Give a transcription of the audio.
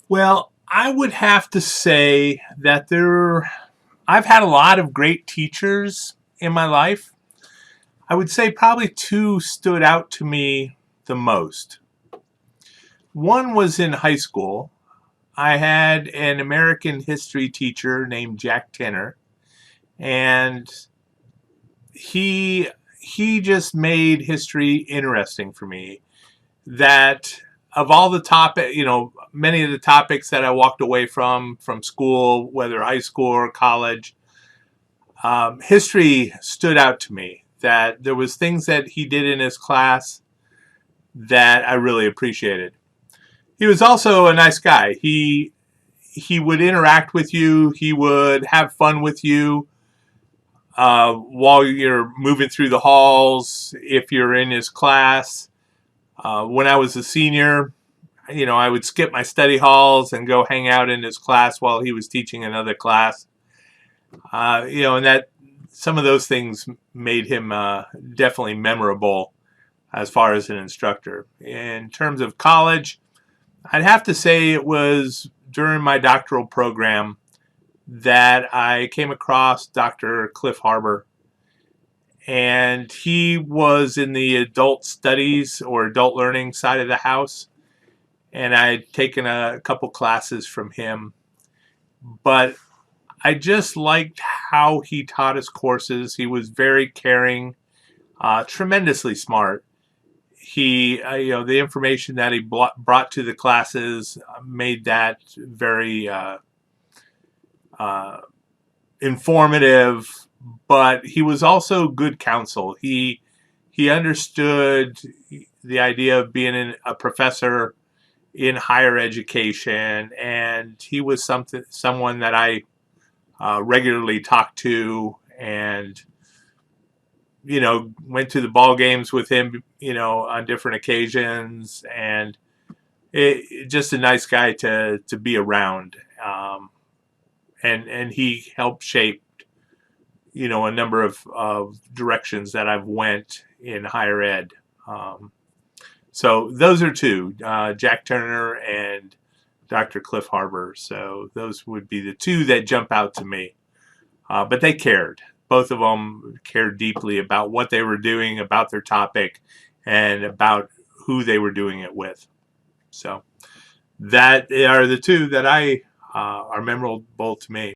Well, I would have to say that I've had a lot of great teachers in my life. I would say probably two stood out to me the most. One was in high school. I had an American history teacher named Jack Tenner, and he he just made history interesting for me. That of all the topic, many of the topics that I walked away from school, whether high school or college, history stood out to me. That there was things that he did in his class that I really appreciated. He was also a nice guy. He would interact with you. He would have fun with you while you're moving through the halls. If you're in his class, when I was a senior, I would skip my study halls and go hang out in his class while he was teaching another class. And that some of those things made him definitely memorable as far as an instructor. In terms of college, I'd have to say it was during my doctoral program that I came across Dr. Cliff Harbor. And he was in the adult studies or adult learning side of the house. And I had taken a couple classes from him. But I just liked how he taught his courses. He was very caring, tremendously smart. The information that he brought to the classes made that very informative. But he was also good counsel. He understood the idea of being a professor in higher education, and he was someone that I regularly talked to, and went to the ball games with him, on different occasions, and just a nice guy to be around. And he helped shape, a number of directions that I've went in higher ed. So those are two, Jack Turner and Dr. Cliff Harbor. So those would be the two that jump out to me. But they cared. Both of them cared deeply about what they were doing, about their topic, and about who they were doing it with. So that are the two that are memorable to me.